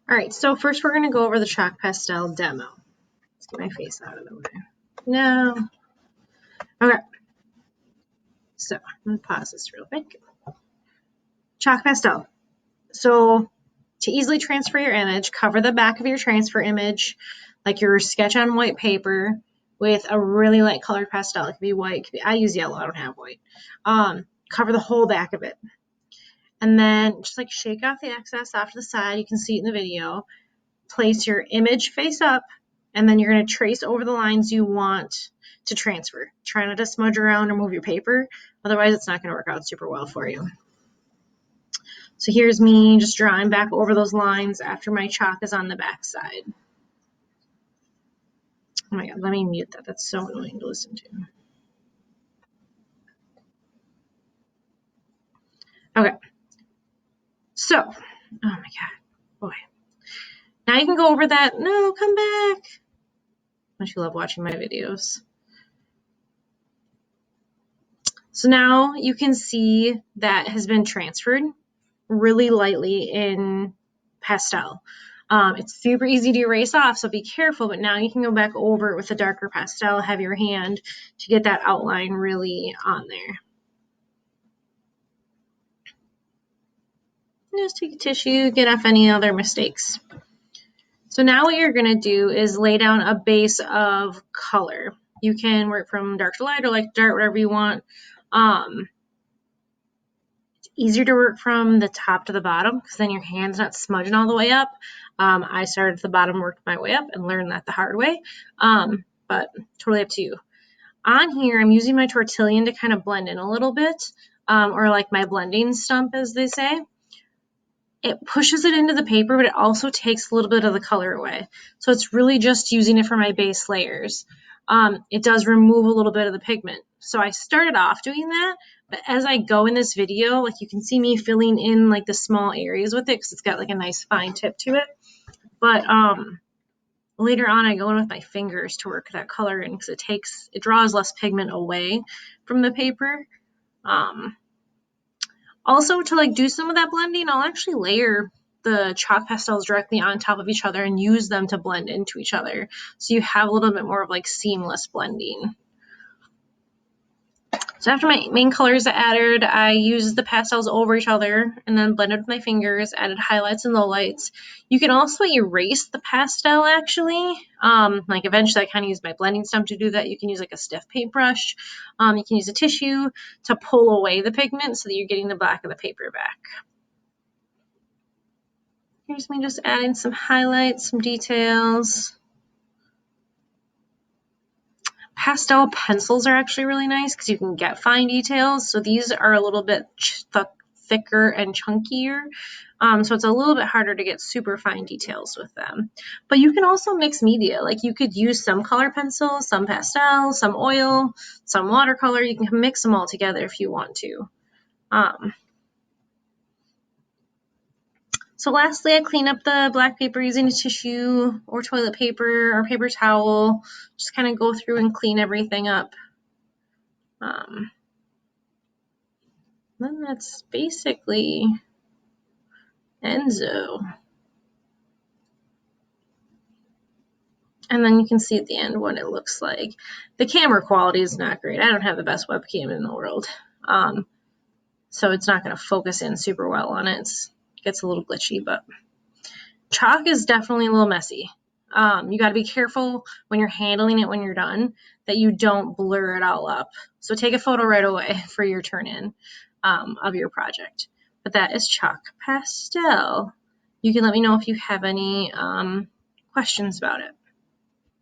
All right, so first we're going to go over the chalk pastel demo. Let's get my face out of the way. No. Okay. So I'm going to pause this real quick. Chalk pastel. So to easily transfer your image, cover the back of your transfer image like your sketch on white paper with a really light colored pastel. It could be white. I use yellow. I don't have white. Cover the whole back of it. And then just like shake off the excess off to the side. You can see it in the video. Place your image face up, and then you're going to trace over the lines you want to transfer. Try not to smudge around or move your paper. Otherwise, it's not going to work out super well for you. So here's me just drawing back over those lines after my chalk is on the back side. Oh my God, let me mute that. That's so annoying to listen to. Okay. So, oh my God, boy. Now you can go over that. No, come back. Don't you love watching my videos? So now you can see that has been transferred really lightly in pastel. It's super easy to erase off, so be careful, but now you can go back over it with a darker pastel, have your hand to get that outline really on there. Just take a tissue, get off any other mistakes. So now what you're going to do is lay down a base of color. You can work from dark to light or light to dark, whatever you want. It's easier to work from the top to the bottom because then your hand's not smudging all the way up. I started at the bottom, worked my way up, and learned that the hard way. But totally up to you. On here, I'm using my tortillon to kind of blend in a little bit, or like my blending stump, as they say. It pushes it into the paper, but it also takes a little bit of the color away. So it's really just using it for my base layers. It does remove a little bit of the pigment. So I started off doing that, but as I go in this video, like you can see me filling in like the small areas with it because it's got like a nice fine tip to it. But later on, I go in with my fingers to work that color in because it draws less pigment away from the paper. Also, to like do some of that blending, I'll actually layer the chalk pastels directly on top of each other and use them to blend into each other. So you have a little bit more of like seamless blending. So after my main colors are added, I used the pastels over each other and then blended with my fingers, added highlights and lowlights. You can also erase the pastel actually. Like eventually I kind of use my blending stump to do that. You can use like a stiff paintbrush. You can use a tissue to pull away the pigment so that you're getting the black of the paper back. Here's me just adding some highlights, some details. Pastel pencils are actually really nice because you can get fine details. So these are a little bit thicker and chunkier. So it's a little bit harder to get super fine details with them. But you can also mix media. Like you could use some color pencils, some pastel, some oil, some watercolor. You can mix them all together if you want to. So lastly, I clean up the black paper using a tissue or toilet paper or paper towel. Just kind of go through and clean everything up. Then that's basically Enzo. And then you can see at the end what it looks like. The camera quality is not great. I don't have the best webcam in the world. So it's not going to focus in super well on it. It gets a little glitchy, but chalk is definitely a little messy. You got to be careful when you're handling it when you're done that you don't blur it all up. So take a photo right away for your turn-in of your project. But that is chalk pastel. You can let me know if you have any questions about it.